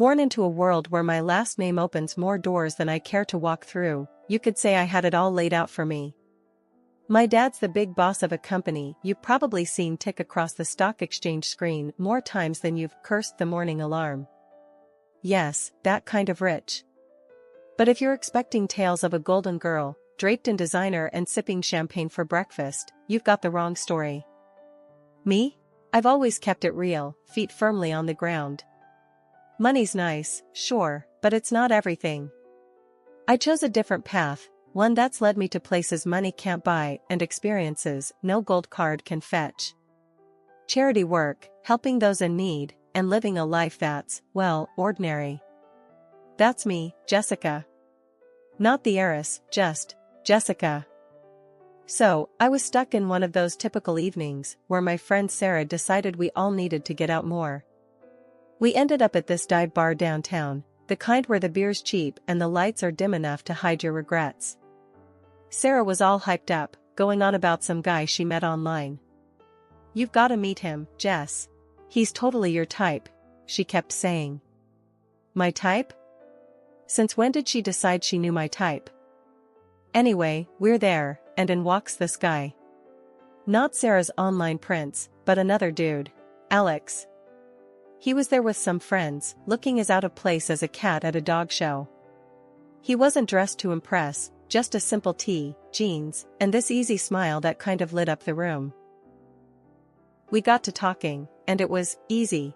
Born into a world where my last name opens more doors than I care to walk through, you could say I had it all laid out for me. My dad's the big boss of a company you've probably seen tick across the stock exchange screen more times than you've cursed the morning alarm. Yes, that kind of rich. But if you're expecting tales of a golden girl, draped in designer and sipping champagne for breakfast, you've got the wrong story. Me? I've always kept it real, feet firmly on the ground. Money's nice, sure, but it's not everything. I chose a different path, one that's led me to places money can't buy and experiences no gold card can fetch. Charity work, helping those in need, and living a life that's, well, ordinary. That's me, Jessica. Not the heiress, just Jessica. So, I was stuck in one of those typical evenings where my friend Sarah decided we all needed to get out more. We ended up at this dive bar downtown, the kind where the beer's cheap and the lights are dim enough to hide your regrets. Sarah was all hyped up, going on about some guy she met online. "You've gotta meet him, Jess. He's totally your type," she kept saying. My type? Since when did she decide she knew my type? Anyway, we're there, and in walks this guy. Not Sarah's online prince, but another dude, Alex. He was there with some friends, looking as out of place as a cat at a dog show. He wasn't dressed to impress, just a simple tee, jeans, and this easy smile that kind of lit up the room. We got to talking, and it was easy.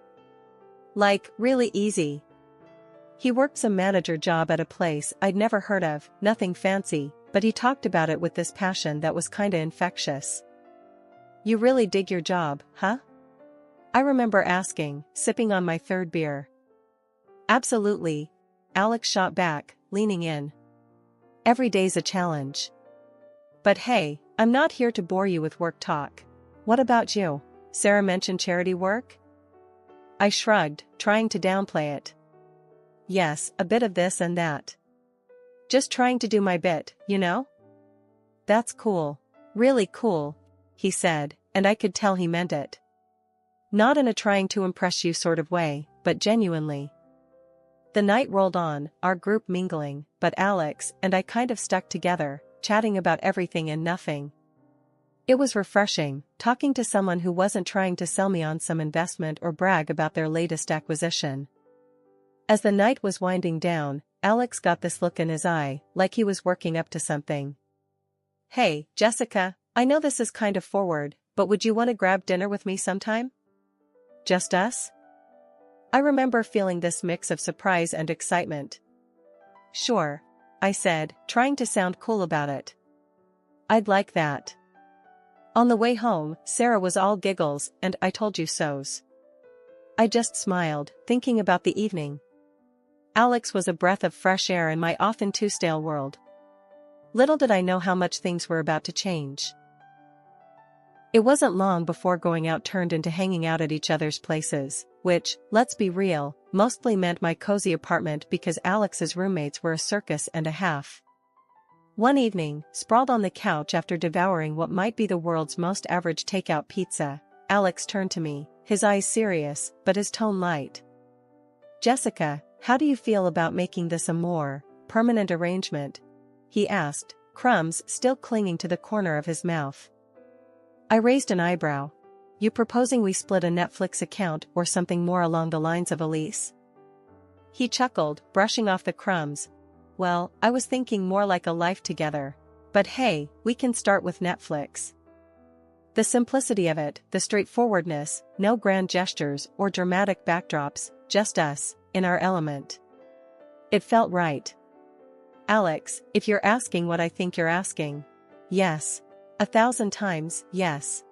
Like, really easy. He worked some manager job at a place I'd never heard of, nothing fancy, but he talked about it with this passion that was kinda infectious. "You really dig your job, huh?" I remember asking, sipping on my third beer. "Absolutely," Alex shot back, leaning in. "Every day's a challenge. But hey, I'm not here to bore you with work talk. What about you?" Sarah mentioned charity work. I shrugged, trying to downplay it. "Yes, a bit of this and that. Just trying to do my bit, you know?" "That's cool. Really cool," he said, and I could tell he meant it. Not in a trying to impress you sort of way, but genuinely. The night rolled on, our group mingling, but Alex and I kind of stuck together, chatting about everything and nothing. It was refreshing, talking to someone who wasn't trying to sell me on some investment or brag about their latest acquisition. As the night was winding down, Alex got this look in his eye, like he was working up to something. "Hey, Jessica, I know this is kind of forward, but would you want to grab dinner with me sometime? Just us?" I remember feeling this mix of surprise and excitement. "Sure," I said, trying to sound cool about it. "I'd like that." On the way home, Sarah was all giggles and "I told you so's." I just smiled, thinking about the evening. Alex was a breath of fresh air in my often too stale world. Little did I know how much things were about to change. It wasn't long before going out turned into hanging out at each other's places, which, let's be real, mostly meant my cozy apartment because Alex's roommates were a circus and a half. One evening, sprawled on the couch after devouring what might be the world's most average takeout pizza, Alex turned to me, his eyes serious, but his tone light. "Jessica, how do you feel about making this a more permanent arrangement?" he asked, crumbs still clinging to the corner of his mouth. I raised an eyebrow. "You proposing we split a Netflix account or something more along the lines of a lease?" He chuckled, brushing off the crumbs. "Well, I was thinking more like a life together. But hey, we can start with Netflix." The simplicity of it, the straightforwardness, no grand gestures or dramatic backdrops, just us, in our element. It felt right. "Alex, if you're asking what I think you're asking. Yes. 1,000 times, yes."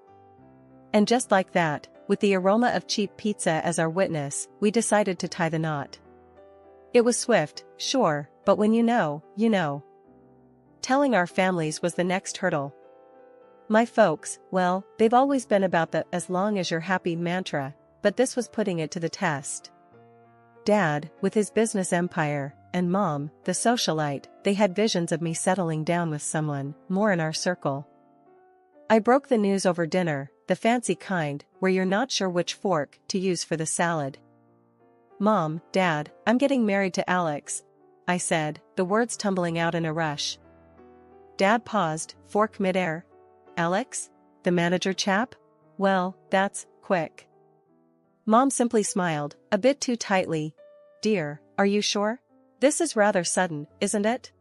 And just like that, with the aroma of cheap pizza as our witness, we decided to tie the knot. It was swift, sure, but when you know, you know. Telling our families was the next hurdle. My folks, well, they've always been about the "as long as you're happy" mantra, but this was putting it to the test. Dad, with his business empire, and Mom, the socialite, they had visions of me settling down with someone more in our circle. I broke the news over dinner, the fancy kind, where you're not sure which fork to use for the salad. "Mom, Dad, I'm getting married to Alex," I said, the words tumbling out in a rush. Dad paused, fork midair. "Alex? The manager chap? Well, that's quick." Mom simply smiled, a bit too tightly. "Dear, are you sure? This is rather sudden, isn't it?"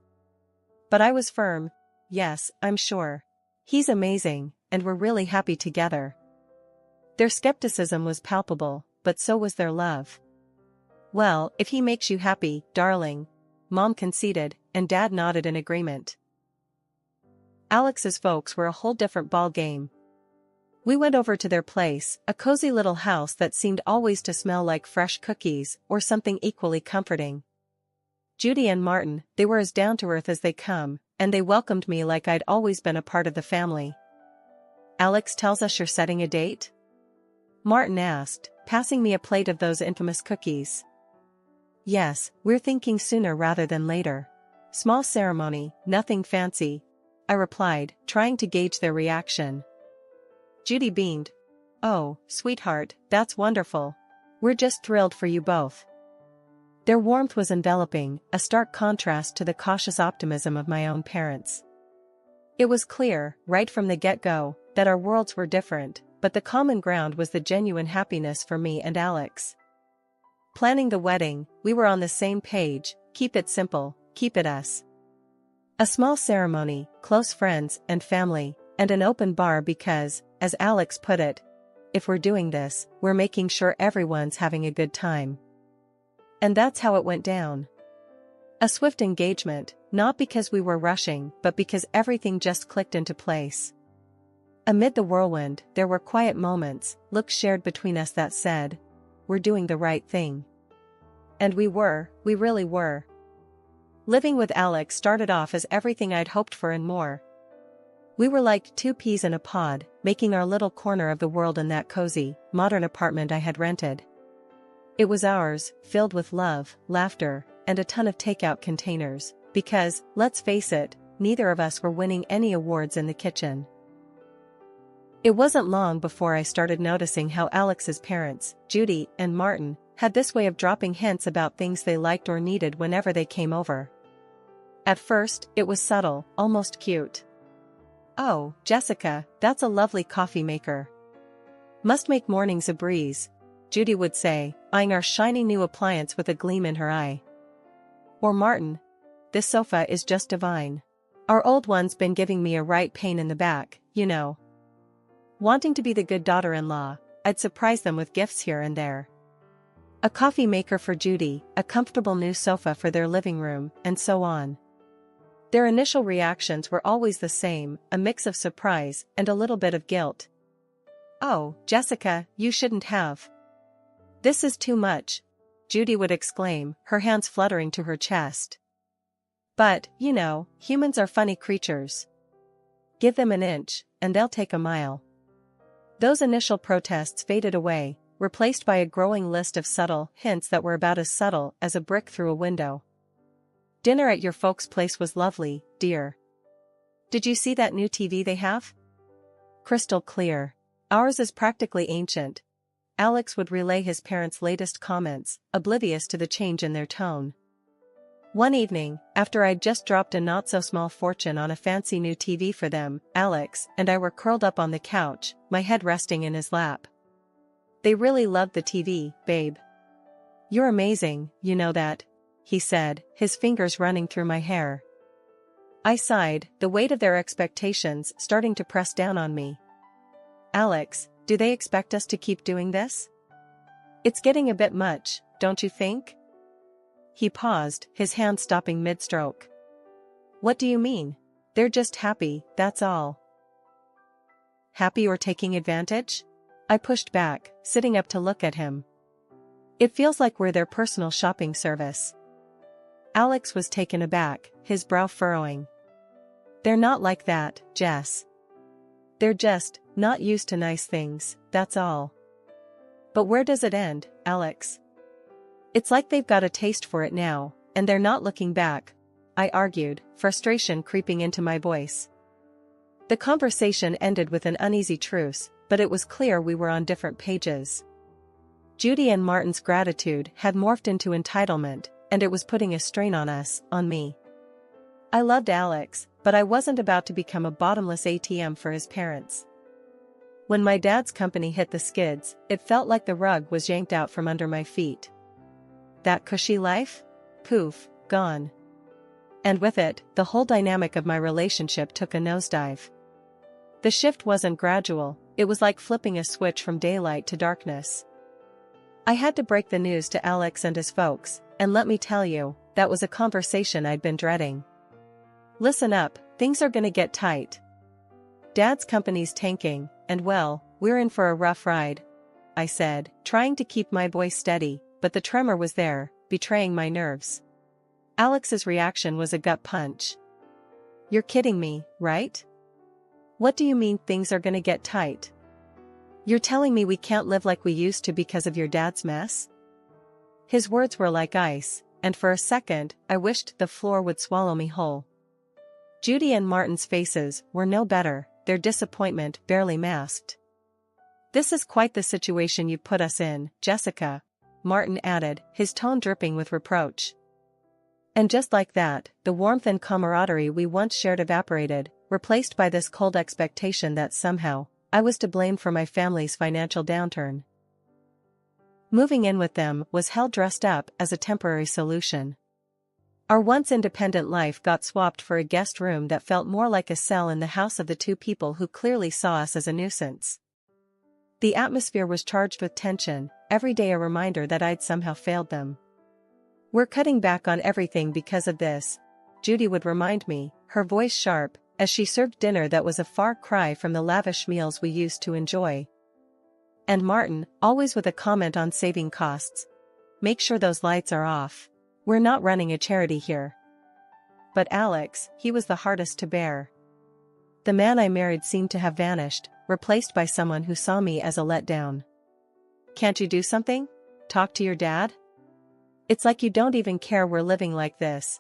But I was firm. "Yes, I'm sure. He's amazing, and we're really happy together." Their skepticism was palpable, but so was their love. "Well, if he makes you happy, darling," Mom conceded, and Dad nodded in agreement. Alex's folks were a whole different ball game. We went over to their place, a cozy little house that seemed always to smell like fresh cookies, or something equally comforting. Judy and Martin, they were as down-to-earth as they come, and they welcomed me like I'd always been a part of the family. "Alex tells us you're setting a date?" Martin asked, passing me a plate of those infamous cookies. "Yes, we're thinking sooner rather than later. Small ceremony, nothing fancy," I replied, trying to gauge their reaction. Judy beamed. "Oh, sweetheart, that's wonderful. We're just thrilled for you both." Their warmth was enveloping, a stark contrast to the cautious optimism of my own parents. It was clear, right from the get-go, that our worlds were different, but the common ground was the genuine happiness for me and Alex. Planning the wedding, we were on the same page: keep it simple, keep it us. A small ceremony, close friends and family, and an open bar because, as Alex put it, if we're doing this, we're making sure everyone's having a good time. And that's how it went down. A swift engagement, not because we were rushing, but because everything just clicked into place. Amid the whirlwind, there were quiet moments, looks shared between us that said, "We're doing the right thing." And we really were. Living with Alex started off as everything I'd hoped for and more. We were like two peas in a pod, making our little corner of the world in that cozy, modern apartment I had rented. It was ours, filled with love, laughter, and a ton of takeout containers, because, let's face it, neither of us were winning any awards in the kitchen. It wasn't long before I started noticing how Alex's parents, Judy and Martin, had this way of dropping hints about things they liked or needed whenever they came over. At first, it was subtle, almost cute. "Oh, Jessica, that's a lovely coffee maker. Must make mornings a breeze," Judy would say, eyeing our shiny new appliance with a gleam in her eye. Or Martin, "This sofa is just divine. Our old one's been giving me a right pain in the back, you know." Wanting to be the good daughter-in-law, I'd surprise them with gifts here and there. A coffee maker for Judy, a comfortable new sofa for their living room, and so on. Their initial reactions were always the same, a mix of surprise and a little bit of guilt. "Oh, Jessica, you shouldn't have. This is too much," Judy would exclaim, her hands fluttering to her chest. But, you know, humans are funny creatures. Give them an inch, and they'll take a mile. Those initial protests faded away, replaced by a growing list of subtle hints that were about as subtle as a brick through a window. "Dinner at your folks' place was lovely, dear. Did you see that new TV they have? Crystal clear. Ours is practically ancient." Alex would relay his parents' latest comments, oblivious to the change in their tone. One evening, after I'd just dropped a not-so-small fortune on a fancy new TV for them, Alex and I were curled up on the couch, my head resting in his lap. "They really loved the TV, babe. You're amazing, you know that," he said, his fingers running through my hair. I sighed, the weight of their expectations starting to press down on me. "Alex, do they expect us to keep doing this? It's getting a bit much, don't you think?" He paused, his hand stopping mid-stroke. "What do you mean? They're just happy, that's all." "Happy or taking advantage?" I pushed back, sitting up to look at him. "It feels like we're their personal shopping service." Alex was taken aback, his brow furrowing. "They're not like that, Jess. They're just not used to nice things, that's all." "But where does it end, Alex?" "It's like they've got a taste for it now, and they're not looking back," I argued, frustration creeping into my voice. The conversation ended with an uneasy truce, but it was clear we were on different pages. Judy and Martin's gratitude had morphed into entitlement, and it was putting a strain on us, on me. I loved Alex, but I wasn't about to become a bottomless ATM for his parents. When my dad's company hit the skids, it felt like the rug was yanked out from under my feet. That cushy life? Poof, gone. And with it, the whole dynamic of my relationship took a nosedive. The shift wasn't gradual, it was like flipping a switch from daylight to darkness. I had to break the news to Alex and his folks, and let me tell you, that was a conversation I'd been dreading. Listen up, things are gonna get tight. Dad's company's tanking, and well, we're in for a rough ride, I said, trying to keep my voice steady, but the tremor was there, betraying my nerves. Alex's reaction was a gut punch. You're kidding me, right? What do you mean things are gonna get tight? You're telling me we can't live like we used to because of your dad's mess? His words were like ice, and for a second, I wished the floor would swallow me whole. Judy and Martin's faces were no better, their disappointment barely masked. This is quite the situation you put us in, Jessica, Martin added, his tone dripping with reproach. And just like that, the warmth and camaraderie we once shared evaporated, replaced by this cold expectation that somehow, I was to blame for my family's financial downturn. Moving in with them was hell dressed up as a temporary solution. Our once independent life got swapped for a guest room that felt more like a cell in the house of the two people who clearly saw us as a nuisance. The atmosphere was charged with tension, every day a reminder that I'd somehow failed them. We're cutting back on everything because of this, Judy would remind me, her voice sharp, as she served dinner that was a far cry from the lavish meals we used to enjoy. And Martin, always with a comment on saving costs. Make sure those lights are off. We're not running a charity here. But Alex, he was the hardest to bear. The man I married seemed to have vanished, replaced by someone who saw me as a letdown. Can't you do something? Talk to your dad? It's like you don't even care we're living like this.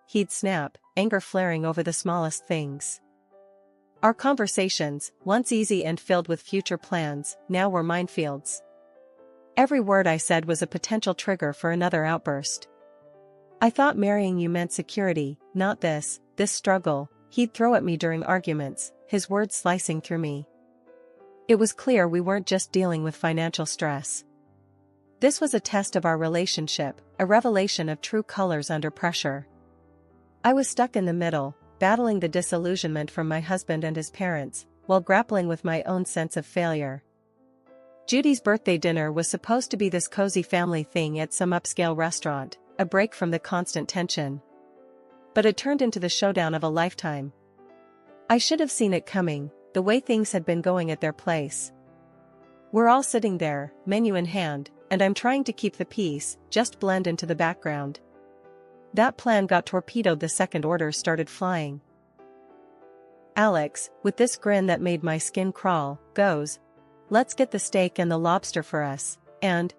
He'd snap, anger flaring over the smallest things. Our conversations, once easy and filled with future plans, now were minefields. Every word I said was a potential trigger for another outburst. I thought marrying you meant security, not this struggle, he'd throw at me during arguments, his words slicing through me. It was clear we weren't just dealing with financial stress. This was a test of our relationship, a revelation of true colors under pressure. I was stuck in the middle, battling the disillusionment from my husband and his parents, while grappling with my own sense of failure. Judy's birthday dinner was supposed to be this cozy family thing at some upscale restaurant, a break from the constant tension. But it turned into the showdown of a lifetime. I should have seen it coming, the way things had been going at their place. We're all sitting there, menu in hand, and I'm trying to keep the peace, just blend into the background. That plan got torpedoed the second orders started flying. Alex, with this grin that made my skin crawl, goes, "Let's get the steak and the lobster for us," and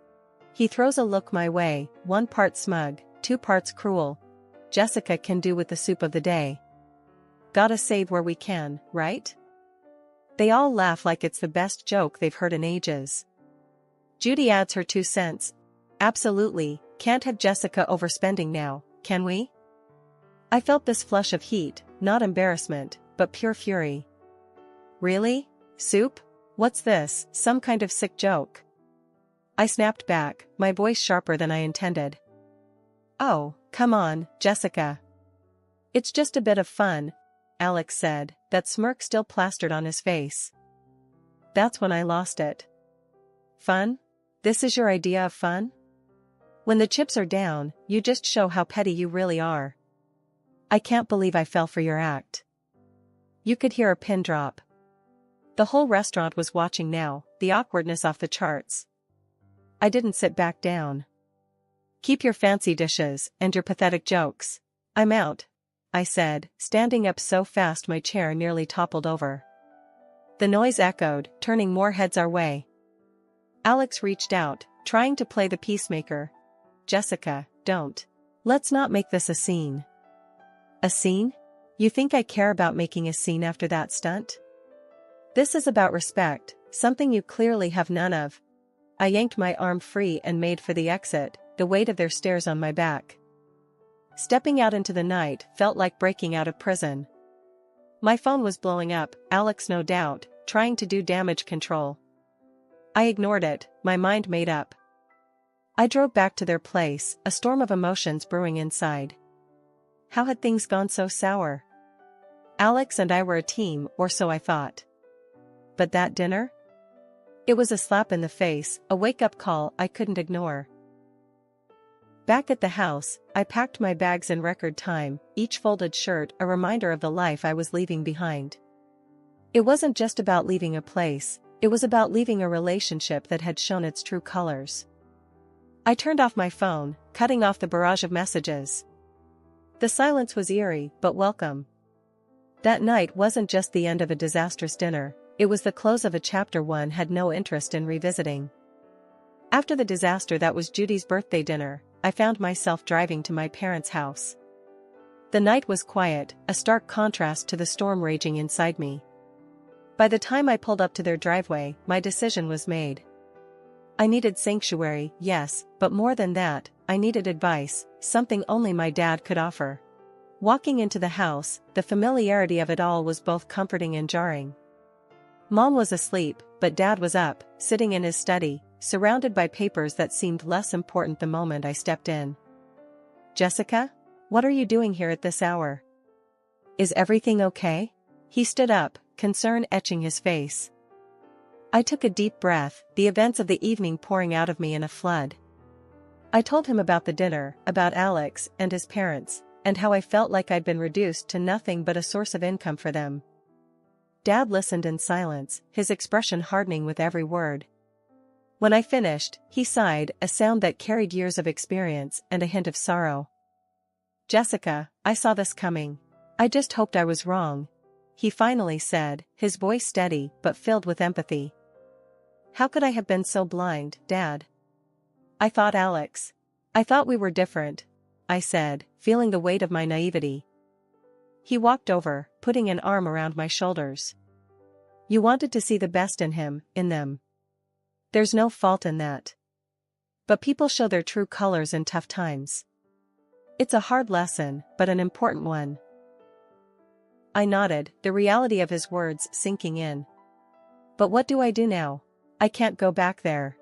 he throws a look my way, 1 part smug, 2 parts cruel. Jessica can do with the soup of the day. Gotta save where we can, right? They all laugh like it's the best joke they've heard in ages. Judy adds her 2 cents. Absolutely, can't have Jessica overspending now, can we? I felt this flush of heat, not embarrassment, but pure fury. Really? Soup? What's this, some kind of sick joke? I snapped back, my voice sharper than I intended. Oh, come on, Jessica. It's just a bit of fun, Alex said, that smirk still plastered on his face. That's when I lost it. Fun? This is your idea of fun? When the chips are down, you just show how petty you really are. I can't believe I fell for your act. You could hear a pin drop. The whole restaurant was watching now, the awkwardness off the charts. I didn't sit back down. Keep your fancy dishes and your pathetic jokes. I'm out, I said, standing up so fast my chair nearly toppled over. The noise echoed, turning more heads our way. Alex reached out, trying to play the peacemaker. Jessica, don't. Let's not make this a scene. A scene? You think I care about making a scene after that stunt? This is about respect, something you clearly have none of. I yanked my arm free and made for the exit, the weight of their stares on my back. Stepping out into the night felt like breaking out of prison. My phone was blowing up, Alex no doubt, trying to do damage control. I ignored it, my mind made up. I drove back to their place, a storm of emotions brewing inside. How had things gone so sour? Alex and I were a team, or so I thought. But that dinner? It was a slap in the face, a wake-up call I couldn't ignore. Back at the house, I packed my bags in record time, each folded shirt a reminder of the life I was leaving behind. It wasn't just about leaving a place, it was about leaving a relationship that had shown its true colors. I turned off my phone, cutting off the barrage of messages. The silence was eerie, but welcome. That night wasn't just the end of a disastrous dinner, it was the close of a chapter one had no interest in revisiting. After the disaster that was Judy's birthday dinner, I found myself driving to my parents' house. The night was quiet, a stark contrast to the storm raging inside me. By the time I pulled up to their driveway, my decision was made. I needed sanctuary, yes, but more than that, I needed advice, something only my dad could offer. Walking into the house, the familiarity of it all was both comforting and jarring. Mom was asleep, but Dad was up, sitting in his study, surrounded by papers that seemed less important the moment I stepped in. "Jessica? What are you doing here at this hour? Is everything okay?" He stood up, concern etching his face. I took a deep breath, the events of the evening pouring out of me in a flood. I told him about the dinner, about Alex and his parents, and how I felt like I'd been reduced to nothing but a source of income for them. Dad listened in silence, his expression hardening with every word. When I finished, he sighed, a sound that carried years of experience and a hint of sorrow. "Jessica, I saw this coming. I just hoped I was wrong," he finally said, his voice steady but filled with empathy. "How could I have been so blind, Dad?" "I thought Alex. I thought we were different," I said, feeling the weight of my naivety. He walked over, putting an arm around my shoulders. "You wanted to see the best in him, in them. There's no fault in that. But people show their true colors in tough times. It's a hard lesson, but an important one." I nodded, the reality of his words sinking in. "But what do I do now? I can't go back there."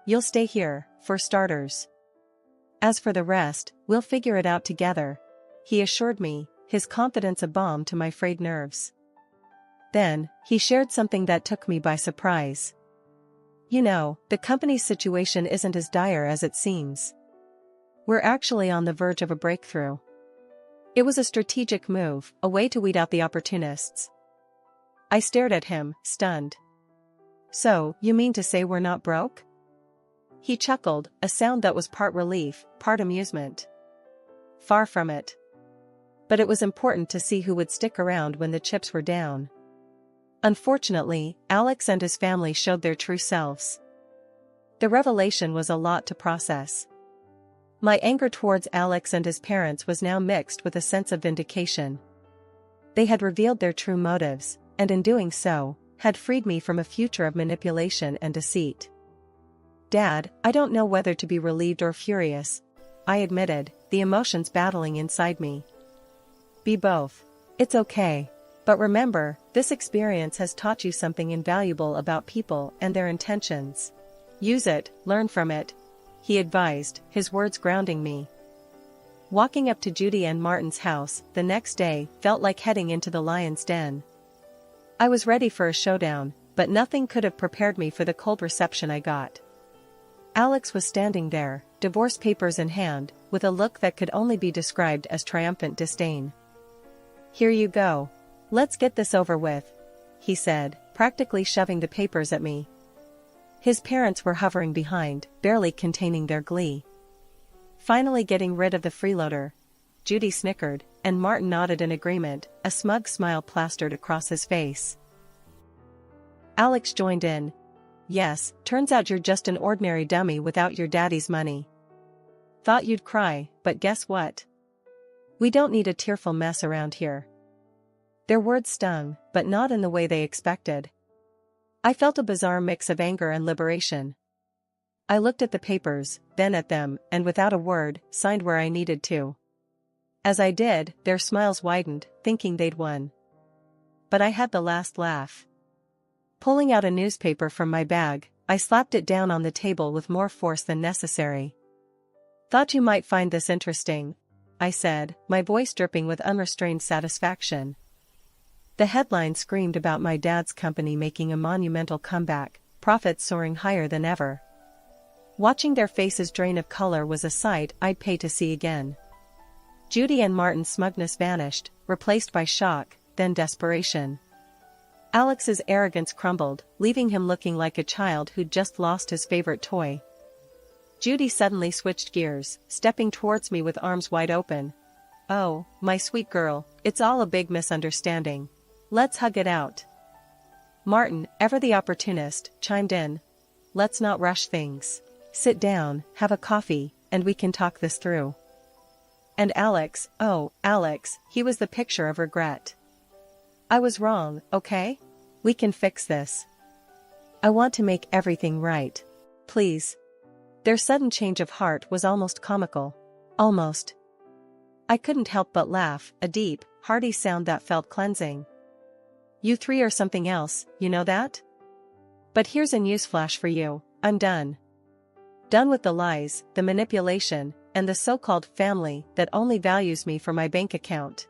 "You'll stay here, for starters. As for the rest, we'll figure it out together," he assured me, his confidence a balm to my frayed nerves. Then, he shared something that took me by surprise. "You know, the company's situation isn't as dire as it seems. We're actually on the verge of a breakthrough." It was a strategic move, a way to weed out the opportunists. I stared at him, stunned. "So, you mean to say we're not broke?" He chuckled, a sound that was part relief, part amusement. "Far from it. But it was important to see who would stick around when the chips were down. Unfortunately, Alex and his family showed their true selves. The revelation was a lot to process. My anger towards Alex and his parents was now mixed with a sense of vindication. They had revealed their true motives, and in doing so, had freed me from a future of manipulation and deceit. "Dad, I don't know whether to be relieved or furious," I admitted, the emotions battling inside me. "Be both. It's okay. But remember, this experience has taught you something invaluable about people and their intentions. Use it, learn from it," he advised, his words grounding me. Walking up to Judy and Martin's house the next day felt like heading into the lion's den. I was ready for a showdown, but nothing could have prepared me for the cold reception I got. Alex was standing there, divorce papers in hand, with a look that could only be described as triumphant disdain. "Here you go. Let's get this over with," he said, practically shoving the papers at me. His parents were hovering behind, barely containing their glee. Finally getting rid of the freeloader, Judy snickered, and Martin nodded in agreement, a smug smile plastered across his face. Alex joined in. "Yes, turns out you're just an ordinary dummy without your daddy's money. Thought you'd cry, but guess what? We don't need a tearful mess around here." Their words stung, but not in the way they expected. I felt a bizarre mix of anger and liberation. I looked at the papers, then at them, and without a word, signed where I needed to. As I did, their smiles widened, thinking they'd won. But I had the last laugh. Pulling out a newspaper from my bag, I slapped it down on the table with more force than necessary. "Thought you might find this interesting," I said, my voice dripping with unrestrained satisfaction. The headline screamed about my dad's company making a monumental comeback, profits soaring higher than ever. Watching their faces drain of color was a sight I'd pay to see again. Judy and Martin's smugness vanished, replaced by shock, then desperation. Alex's arrogance crumbled, leaving him looking like a child who'd just lost his favorite toy. Judy suddenly switched gears, stepping towards me with arms wide open. "Oh, my sweet girl, it's all a big misunderstanding. Let's hug it out." Martin, ever the opportunist, chimed in. "Let's not rush things. Sit down, have a coffee, and we can talk this through." And Alex, oh, Alex, he was the picture of regret. "I was wrong, okay? We can fix this. I want to make everything right. Please." Their sudden change of heart was almost comical. Almost. I couldn't help but laugh, a deep, hearty sound that felt cleansing. "You three are something else, you know that? But here's a newsflash for you, I'm done. Done with the lies, the manipulation, and the so-called family that only values me for my bank account."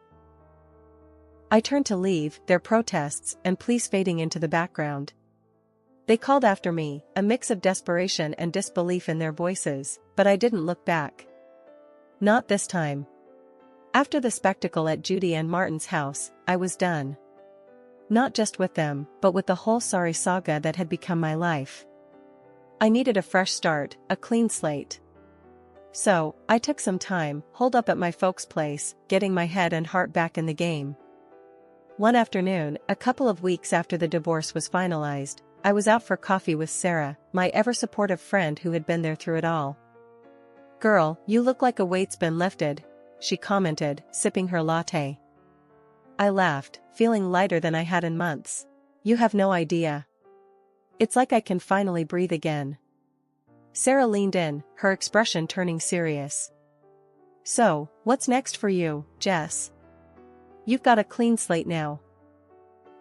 I turned to leave, their protests and pleas fading into the background. They called after me, a mix of desperation and disbelief in their voices, but I didn't look back. Not this time. After the spectacle at Judy and Martin's house, I was done. Not just with them, but with the whole sorry saga that had become my life. I needed a fresh start, a clean slate. So, I took some time, holed up at my folks' place, getting my head and heart back in the game. One afternoon, a couple of weeks after the divorce was finalized, I was out for coffee with Sarah, my ever-supportive friend who had been there through it all. "Girl, you look like a weight's been lifted," she commented, sipping her latte. I laughed, feeling lighter than I had in months. "You have no idea. It's like I can finally breathe again." Sarah leaned in, her expression turning serious. "So, what's next for you, Jess? You've got a clean slate now."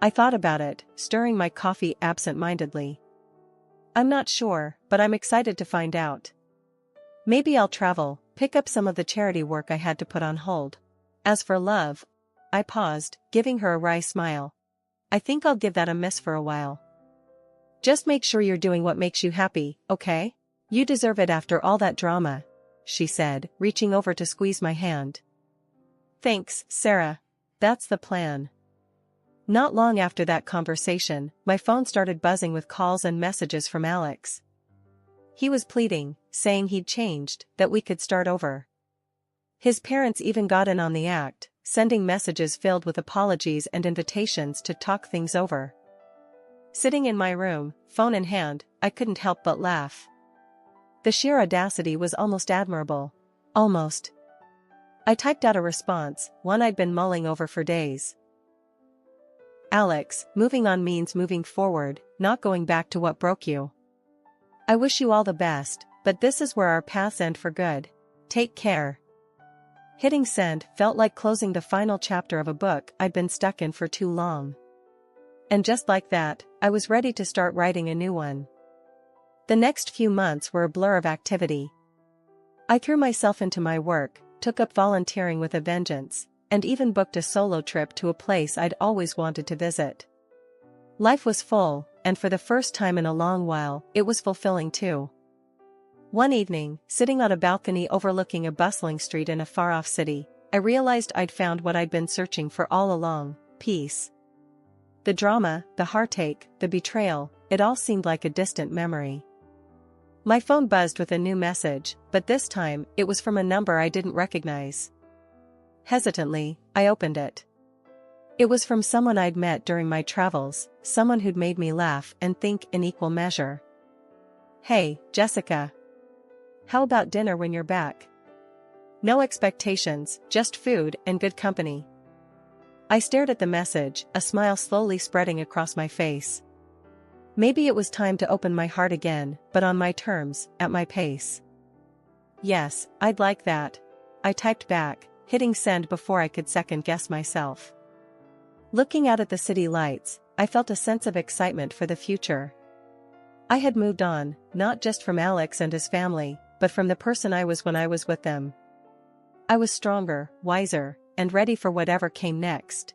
I thought about it, stirring my coffee absent-mindedly. "I'm not sure, but I'm excited to find out. Maybe I'll travel, pick up some of the charity work I had to put on hold. As for love," I paused, giving her a wry smile. "I think I'll give that a miss for a while. Just make sure you're doing what makes you happy, okay? You deserve it after all that drama," she said, reaching over to squeeze my hand. "Thanks, Sarah. That's the plan." Not long after that conversation, my phone started buzzing with calls and messages from Alex. He was pleading, saying he'd changed, that we could start over. His parents even got in on the act, sending messages filled with apologies and invitations to talk things over. Sitting in my room, phone in hand, I couldn't help but laugh. The sheer audacity was almost admirable. Almost. I typed out a response, one I'd been mulling over for days. "Alex, moving on means moving forward, not going back to what broke you. I wish you all the best, but this is where our paths end for good. Take care." Hitting send felt like closing the final chapter of a book I'd been stuck in for too long. And just like that, I was ready to start writing a new one. The next few months were a blur of activity. I threw myself into my work, took up volunteering with a vengeance, and even booked a solo trip to a place I'd always wanted to visit. Life was full, and for the first time in a long while, it was fulfilling too. One evening, sitting on a balcony overlooking a bustling street in a far-off city, I realized I'd found what I'd been searching for all along: peace. The drama, the heartache, the betrayal, it all seemed like a distant memory. My phone buzzed with a new message, but this time, it was from a number I didn't recognize. Hesitantly, I opened it. It was from someone I'd met during my travels, someone who'd made me laugh and think in equal measure. "Hey, Jessica. How about dinner when you're back? No expectations, just food and good company." I stared at the message, a smile slowly spreading across my face. Maybe it was time to open my heart again, but on my terms, at my pace. Yes, I'd like that. I typed back, hitting send before I could second-guess myself. Looking out at the city lights, I felt a sense of excitement for the future. I had moved on, not just from Alex and his family, but from the person I was when I was with them. I was stronger, wiser, and ready for whatever came next.